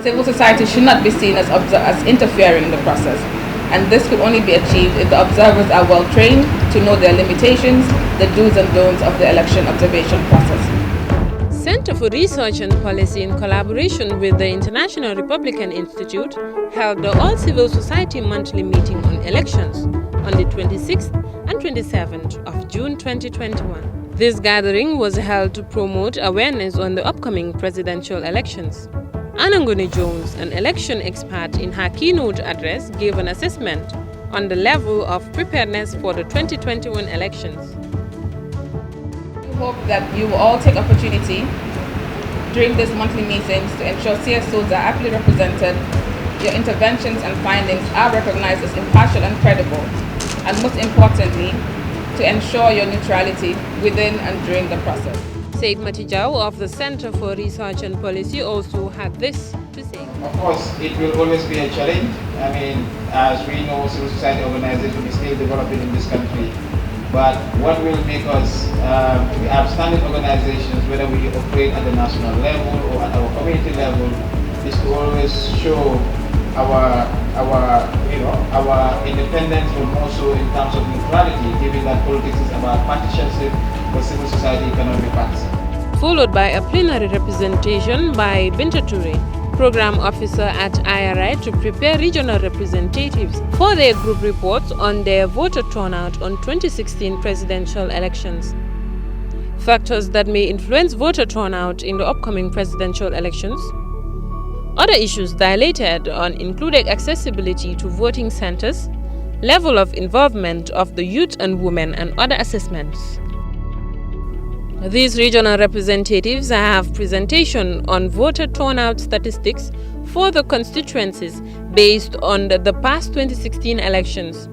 Civil society should not be seen as interfering in the process, and this could only be achieved if the observers are well trained to know their limitations, the do's and don'ts of the election observation process. Center for Research and Policy, in collaboration with the International Republican Institute, held the All Civil Society Monthly Meeting on Elections on the 26th and 27th of June 2021. This gathering was held to promote awareness on the upcoming presidential elections. Anangoni Jones, an election expert, in her keynote address gave an assessment on the level of preparedness for the 2021 elections. We hope that you will all take opportunity during these monthly meetings to ensure CSOs are aptly represented, your interventions and findings are recognized as impartial and credible, and most importantly, to ensure your neutrality within and during the process. Said Matijau of the Center for Research and Policy also had this to say. Of course, it will always be a challenge. I mean, as we know, civil society organizations are still developing in this country. But what will make us to be outstanding organizations, whether we operate at the national level or at our community level, is to always show our independence, but also in terms of neutrality, given that politics is about partisanship, but civil society cannot be partisan. Followed by a plenary representation by Binta Toure, Program Officer at IRI, to prepare regional representatives for their group reports on their voter turnout on 2016 presidential elections. Factors that may influence voter turnout in the upcoming presidential elections. Other issues dilated on included accessibility to voting centers, level of involvement of the youth and women, and other assessments. These regional representatives have presentation on voter turnout statistics for the constituencies based on the past 2016 elections,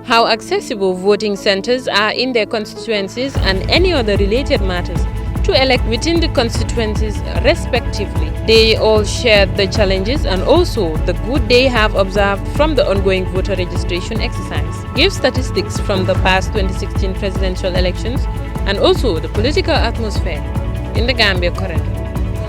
how accessible voting centers are in their constituencies, and any other related matters to elect within the constituencies respectively. They all shared the challenges and also the good they have observed from the ongoing voter registration exercise, give statistics from the past 2016 presidential elections, and also the political atmosphere in the Gambia currently.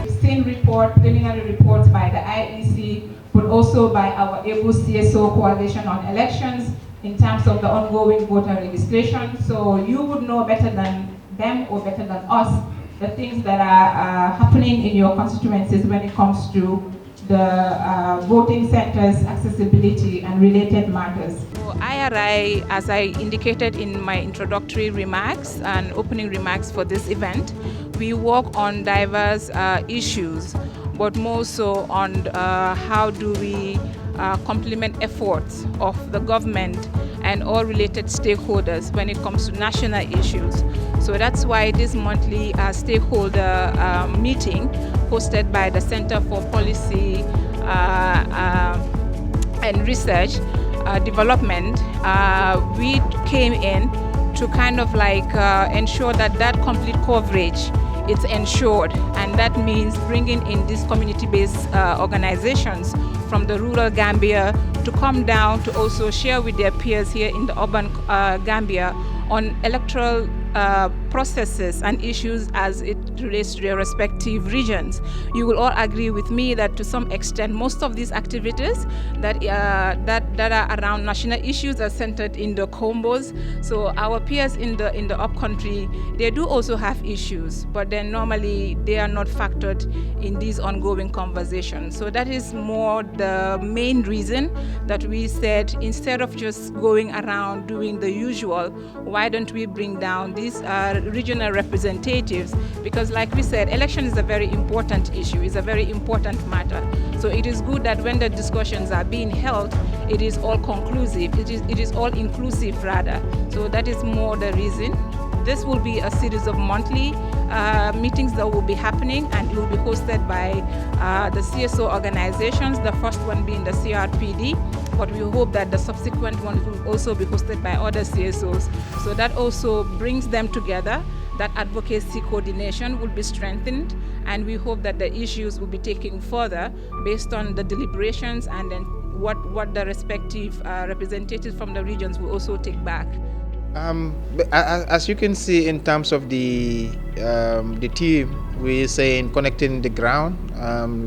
We've seen preliminary reports by the IEC, but also by our ABU CSO Coalition on Elections in terms of the ongoing voter registration. So you would know better than them or better than us the things that are happening in your constituencies when it comes to the voting centers, accessibility, and related matters. IRI, as I indicated in my introductory remarks and opening remarks for this event, we work on diverse issues, but more so on how do we complement efforts of the government and all related stakeholders when it comes to national issues. So that's why this monthly stakeholder meeting hosted by the Center for Policy and Research Development, we came in to kind of like ensure that complete coverage is ensured, and that means bringing in these community-based organizations from the rural Gambia to come down to also share with their peers here in the urban Gambia on electoral processes and issues as it relates to their respective regions. You will all agree with me that to some extent most of these activities that are around national issues are centered in the combos. So our peers in the upcountry, they do also have issues, but then normally they are not factored in these ongoing conversations. So that is more the main reason that we said, instead of just going around doing the usual, why don't we bring down these regional representatives? Because like we said, election is a very important issue, it's a very important matter. So it is good that when the discussions are being held, it is all conclusive, it is all inclusive rather. So that is more the reason. This will be a series of monthly meetings that will be happening, and it will be hosted by the CSO organizations, the first one being the CRPD, but we hope that the subsequent one will also be hosted by other CSOs. So that also brings them together, that advocacy coordination will be strengthened, and we hope that the issues will be taken further based on the deliberations and then what the respective representatives from the regions will also take back. As you can see, in terms of the team, we're saying connecting the ground.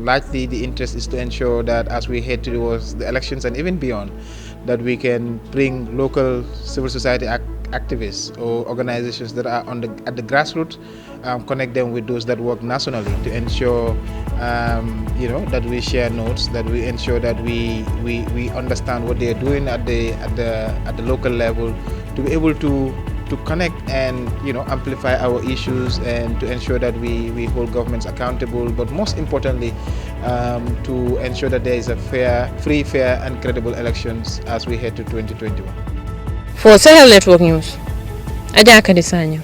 Largely, the interest is to ensure that as we head towards the elections and even beyond, that we can bring local civil society activists or organizations that are at the grassroots, connect them with those that work nationally to ensure that we share notes, that we ensure that we understand what they are doing at the local level, to be able to connect and amplify our issues, and to ensure that we hold governments accountable, but most importantly to ensure that there is a free, fair and credible elections as we head to 2021. For Sahel Network News, Adja Kadi Sagna.